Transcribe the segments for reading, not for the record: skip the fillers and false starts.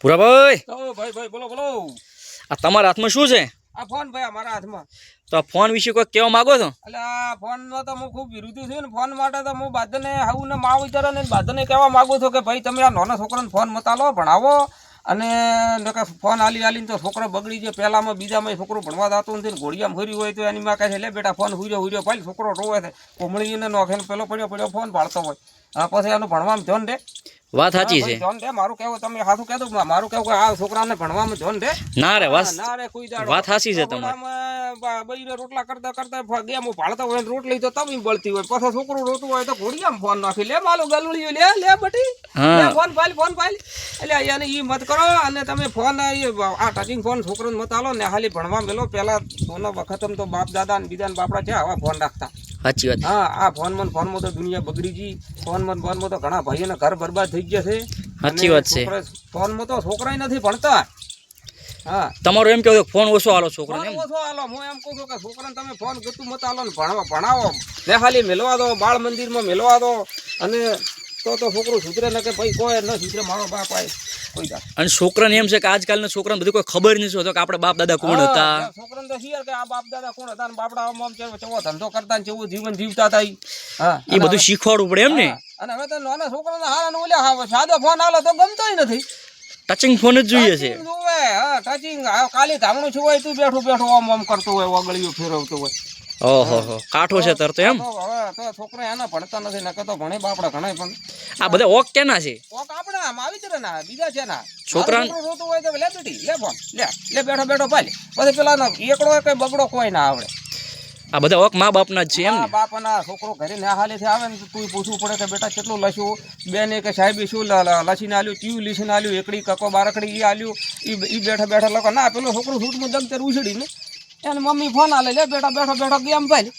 પૂરા ભાઈ તો ભાઈ ભાઈ બોલો બોલો આ તમારા હાથમાં શું છે? આ ફોન ભાઈ અમારા હાથમાં. તો આ ફોન વિશે કોઈ કહેવા માંગો છો? એટલે આ ફોનમાં તો હું ખૂબ વિરોધી છું ને ફોન માટે તો હું બાદને હાવું ને માવ વિચારો ને બાદને કહેવા માંગુ છું કે ભાઈ તમે આ નાના છોકરાને ફોન મતાલો ભણાવો અને ફોન આલીને તો છોકરો બગડી જાય. પહેલામાં બીજામાં છોકરો ભણવા જતો નથી ઘોડિયામાં ફર્યું હોય તો એની માં કહે છે લે બેટા ફોન હુર્યો પાલી છોકરો રોવે છે કોમળીને નોખે પેલો પડ્યો ફોન ભાળતો હોય. હા પછી એનું ભણવામાં ધ્યાન દે. વાત સાચી છે. ધ્યાન દે મારું કહેવું તમે સાચું કહેતું મારું કહેવું કે આ છોકરાને ભણવામાં ધ્યાન દે. ના રે ના રે કોઈ વાત સાચી છે તમારી. બઈને રોટલા કરતા કરતા ગેમ ભાળતા હોય રોટલી તો તમે બળતી હોય પછી છોકરું રોતું હોય તો ઘોડિયામાં ફોન નાખી લે માલું ગલુડિયું લે બટી ફોન પાલ એટલે એને ઈ મત કરો અને તમે ફોન આ ટચિંગ ફોન છોકરાને મત આલો ને હાલી ભણવા મેલો. પેલા સોનો વખત તો બાપ દાદા ને બીજા બાપડા છે આવા ફોન રાખતા. સાચી વાત. હા આ ફોનમાં તો દુનિયા બગડી ગઈ. ફોનમાં તો ઘણા ભાઈઓના ઘર બરબાદ થઈ ગયા છે. સાચી વાત છે. ફોનમાં તો છોકરા નથી ભણતા. હા તમારું એમ કેવું ફોન ઓછો આલો છોકરાને? એમ ઓછો આલો. હું એમ કહું છું કે છોકરાને તમે ફોન ગતું મત આલો ને ભણાવો ને ખાલી મેલવા દો બાળ મંદિરમાં મેલવા દો અને તો છોકરું સુધરે ને કે ભાઈ કોઈ ન સુધરે મારો બાપ આય કોઈ દા. અને છોકરાને એમ છે કે આજકાલના છોકરાને બધું કોઈ ખબર નથી હોતો કે આપણે બાપ દાદા કોણ હતા. છોકરાને તો શિયર કે આ બાપ દાદા કોણ હતા ને બાપડા આમ કેવો ધંધો કરતા ને કેવું જીવન જીવતા હતા. હા એ બધું શીખવાડવું પડે એમ ને. અને હવે તો નાના છોકરાને હારા ઓલ્યા સાદો ફોન આલો તો ગમતોય નથી. ટચિંગ ફોન જ જોઈએ છે. ટચિંગ કાલી ધામણું છું હોય તું બેઠું આમ કરતો હોય વગળીઓ ફેરવતો હોય. ઓહો કાઠો છે તરતો એમ. હવે તો છોકરા એના ભણતા નથી નકર તો ભણે બાપડા ઘણા પણ. આ બધા ઓક કેના છે? ઓક આપણે આમ આવી જ ના બીજા છે ના છોકરા રોતું હોય તો લે બેટી લે ફોન લે બેઠો પાલે પછી પેલા એકડો કઈ બગડો કોઈ ના આવડે. આ બધા ઓક મા બાપના જ છે એમ ને. બાપના છોકરો ઘરે ના હાલેથી આવે ને તું પૂછવું પડે કે બેટા કેટલું લસ્યું બેને કે સાહેબે શું લસીને આલ્યું ક્યું લીસીને આલ્યું એકડી કકો બારકડી એ આલ્યું એ બેઠા લોકો ના પેલો છોકરો સૂટમાં જગતર ઉછળી ને એને મમ્મી ફોન આલે લે બેટા બેઠો ગેમ ભાઈ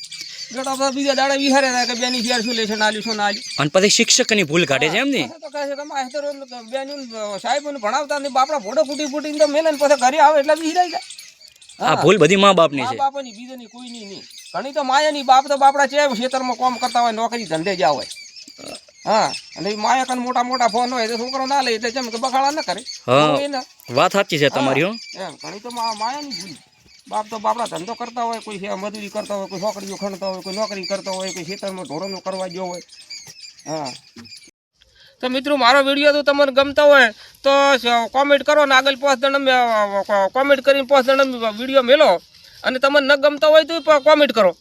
બેટા બીજા દાડે વિહારે કે બેની ઘેર શું લેશે આલ્યું શું ના આલ્યું. અને પછી શિક્ષકની ભૂલ કાઢે છે એમ ને. તો કહે છે કે માસ્તર બેન સાહેબોને ભણાવતા ને બાપડા ફોટો ફૂટી તો મેલે ને પછી ઘરે આવે એટલે વિહરાઈ જાય. આ ભૂલ બધી મા બાપની છે. બાપની બીજાની કોઈની નહીં. ઘણી તો માયાની બાપ તો બાપડા છે ખેતરમાં કામ કરતા હોય નોકરી ધંધે જ હોય. હા અને માયા કન મોટા ફોન હોય તો છોકરો ના લે એટલે જેમ કે બખાડા ન કરે. વાત સાચી છે તમારી. એમ ઘણી તો માયાની ભૂલ. બાપ તો બાપડા ધંધો કરતા હોય કોઈ મજૂરી કરતા હોય કોઈ છોકરીઓ ખણતા હોય કોઈ નોકરી કરતા હોય કોઈ ખેતરમાં ઢોરનું કરવા ગયો હોય. હા તો મિત્રો મારો વિડીયો તો તમને ગમતો હોય તો કોમેન્ટ કરો ને આગળ 5 જણા કોમેન્ટ કરીને 5 જણા વિડીયો મેલો અને તમને ન ગમતો હોય તો કોમેન્ટ કરો.